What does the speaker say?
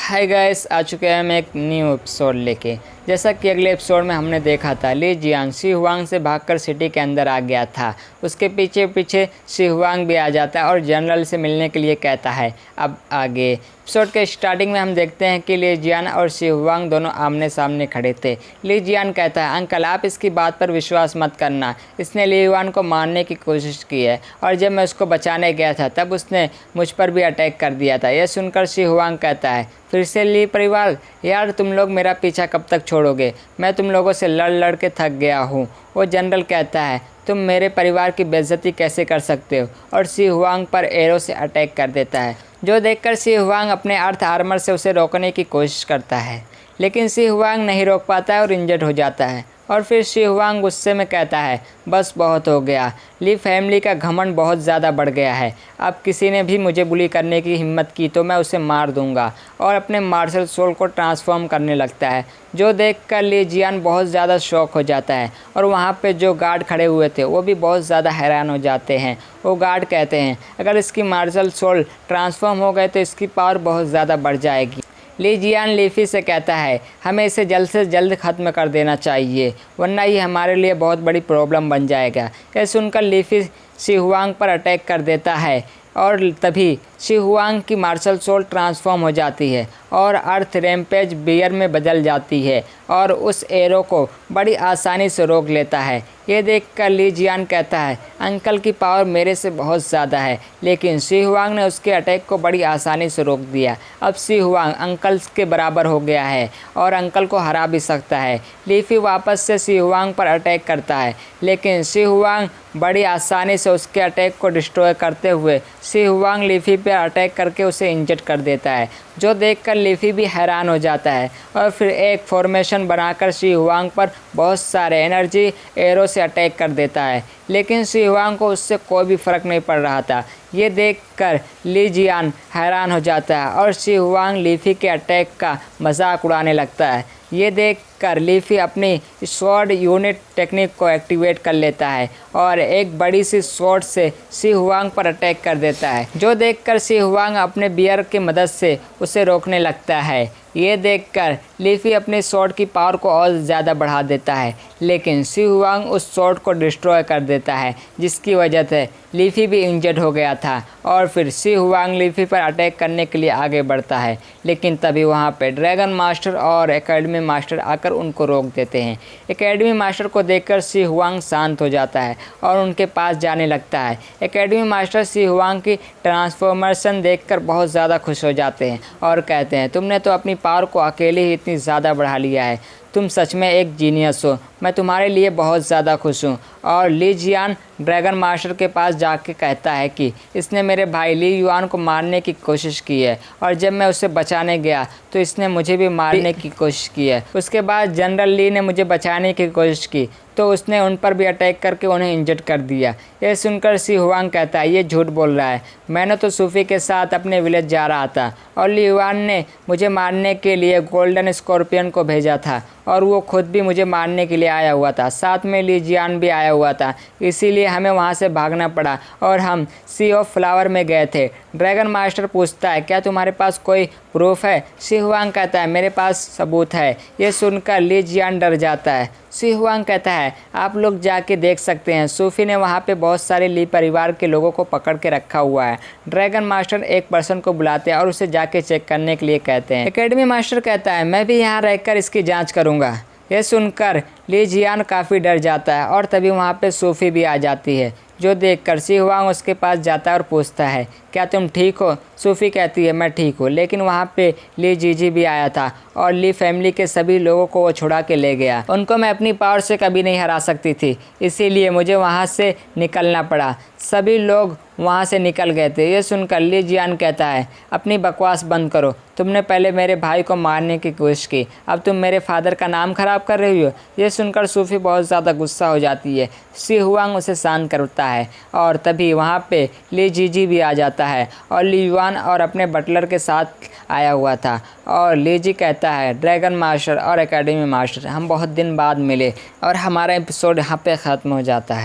Hi guys, आ चुके हैं हम एक न्यू एपिसोड लेके। जैसा कि अगले एपिसोड में हमने देखा था, ली जियान शी हुआंग से भागकर सिटी के अंदर आ गया था। उसके पीछे पीछे शी हुआंग भी आ जाता है और जनरल से मिलने के लिए कहता है। अब आगे एपिसोड के स्टार्टिंग में हम देखते हैं कि ली जियान और शी हुआंग दोनों आमने सामने खड़े थे। ली जियान कहता है, अंकल आप इसकी बात पर विश्वास मत करना, इसने ली हुआंग को मारने की कोशिश की है और जब मैं उसको बचाने गया था तब उसने मुझ पर भी अटैक कर दिया था। यह सुनकर शी हुआंग कहता है, फिर से ली परिवार, यार तुम लोग मेरा पीछा कब तक छोड़ोगे? मैं तुम लोगों से लड़ लड़ के थक गया हूँ। वो जनरल कहता है, तुम मेरे परिवार की बेइज्जती कैसे कर सकते हो? और शी हुआंग पर एरो से अटैक कर देता है, जो देखकर शी हुआंग अपने अर्थ आर्मर से उसे रोकने की कोशिश करता है, लेकिन शी हुआंग नहीं रोक पाता है और इंजर्ड हो जाता है। और फिर शी हुआंग गुस्से में कहता है, बस बहुत हो गया, ली फैमिली का घमंड बहुत ज़्यादा बढ़ गया है। अब किसी ने भी मुझे बुली करने की हिम्मत की तो मैं उसे मार दूंगा। और अपने मार्शल सोल को ट्रांसफॉर्म करने लगता है, जो देखकर ली जियान बहुत ज़्यादा शॉक हो जाता है। और वहाँ पे जो गार्ड खड़े हुए थे वो भी बहुत ज़्यादा हैरान हो जाते हैं। वो गार्ड कहते हैं, अगर इसकी मार्शल सोल ट्रांसफॉर्म हो गए तो इसकी पावर बहुत ज़्यादा बढ़ जाएगी। ली जियान लीफी से कहता है, हमें इसे जल्द से जल्द ख़त्म कर देना चाहिए, वरना ये हमारे लिए बहुत बड़ी प्रॉब्लम बन जाएगा। यह सुनकर लीफी शी हुआंग पर अटैक कर देता है और तभी शी हुआंग की मार्शल सोल ट्रांसफॉर्म हो जाती है और अर्थ रैम्पेज बियर में बदल जाती है और उस एरो को बड़ी आसानी से रोक लेता है। ये देखकर ली जियान कहता है, अंकल की पावर मेरे से बहुत ज़्यादा है, लेकिन शी हुआंग ने उसके अटैक को बड़ी आसानी से रोक दिया। अब शी हुआंग अंकल के बराबर हो गया है और अंकल को हरा भी सकता है। लीफी वापस से शी हुआंग पर अटैक करता है, लेकिन शी हुआंग बड़ी आसानी से उसके अटैक को डिस्ट्रॉय करते हुए शी हुआंग लीफी पर अटैक करके उसे इंजर्ड कर देता है, जो देखकर लीफी भी हैरान हो जाता है। और फिर एक फॉर्मेशन बनाकर शी हुआंग पर बहुत सारे एनर्जी एरो से अटैक कर देता है, लेकिन शी हुआंग को उससे कोई भी फ़र्क नहीं पड़ रहा था। ये देखकर ली जियान हैरान हो जाता है और शी हुआंग लीफी के अटैक का मजाक उड़ाने लगता है। ये देखकर लीफी अपनी स्वॉर्ड यूनिट टेक्निक को एक्टिवेट कर लेता है और एक बड़ी सी स्वॉर्ड से शी हुआंग पर अटैक कर देता है, जो देखकर शी हुआंग अपने बियर की मदद से उसे रोकने लगता है। ये देखकर लीफी अपनी स्वॉर्ड की पावर को और ज़्यादा बढ़ा देता है, लेकिन शी हुआंग उस स्वॉर्ड को डिस्ट्रॉय कर देता है, जिसकी वजह से लीफी भी इंजर्ड हो गया था। और फिर शी हुआंग लीफी पर अटैक करने के लिए आगे बढ़ता है, लेकिन तभी वहाँ पे ड्रैगन मास्टर और एकेडमी मास्टर आकर उनको रोक देते हैं। एकेडमी मास्टर को देखकर शी हुआंग शांत हो जाता है और उनके पास जाने लगता है। एकेडमी मास्टर शी हुआंग की ट्रांसफॉर्मेशन देखकर बहुत ज़्यादा खुश हो जाते हैं और कहते हैं, तुमने तो अपनी पावर को अकेले ही इतनी ज़्यादा बढ़ा लिया है, तुम सच में एक जीनियस हो, मैं तुम्हारे लिए बहुत ज़्यादा खुश हूँ। और ली जियान ड्रैगन मास्टर के पास जाके कहता है कि इसने मेरे भाई ली युआन को मारने की कोशिश की है और जब मैं उसे बचाने गया तो इसने मुझे भी मारने की कोशिश की है। उसके बाद जनरल ली ने मुझे बचाने की कोशिश की तो उसने उन पर भी अटैक करके उन्हें इंजर्ड कर दिया। यह सुनकर शी हुआंग कहता है, ये झूठ बोल रहा है, मैंने तो सूफी के साथ अपने विलेज जा रहा था और ली युआन ने मुझे मारने के लिए गोल्डन स्कॉर्पियन को भेजा था और वो खुद भी मुझे मारने के लिए आया हुआ था, साथ में ली जियान भी आया हुआ था, इसीलिए हमें वहाँ से भागना पड़ा और हम सी ऑफ फ्लावर में गए थे। ड्रैगन मास्टर पूछता है, क्या तुम्हारे पास कोई प्रूफ है? शी हुआंग कहता है, मेरे पास सबूत है। ये सुनकर ली जियान डर जाता है। शी हुआंग कहता है, आप लोग जाके देख सकते हैं, सूफी ने वहाँ पे बहुत सारे ली परिवार के लोगों को पकड़ के रखा हुआ है। ड्रैगन मास्टर एक पर्सन को बुलाते हैं और उसे जाके चेक करने के लिए कहते हैं। एकेडमी मास्टर कहता है, मैं भी यहाँ रहकर इसकी जाँच करूँगा। यह सुनकर ली जियान काफ़ी डर जाता है और तभी वहाँ पे सूफी भी आ जाती है, जो देखकर शी हुआंग उसके पास जाता है और पूछता है, क्या तुम ठीक हो? सूफी कहती है, मैं ठीक हूँ, लेकिन वहाँ पे ली जीजी भी आया था और ली फैमिली के सभी लोगों को वो छुड़ा के ले गया। उनको मैं अपनी पावर से कभी नहीं हरा सकती थी, इसीलिए मुझे वहाँ से निकलना पड़ा। सभी लोग वहाँ से निकल गए थे। ये सुनकर ली जियान कहता है, अपनी बकवास बंद करो, तुमने पहले मेरे भाई को मारने की कोशिश की, अब तुम मेरे फादर का नाम खराब कर रही हो। ये सुनकर सूफी बहुत ज़्यादा गुस्सा हो जाती है। शी हुआंग उसे शांत करता है और तभी वहाँ पे ली जीजी भी आ जाता है और ली युआन और अपने बटलर के साथ आया हुआ था। और ली जी कहता है, ड्रैगन मास्टर और एकेडमी मास्टर, हम बहुत दिन बाद मिले और हमारा एपिसोड यहाँ पे ख़त्म हो जाता है।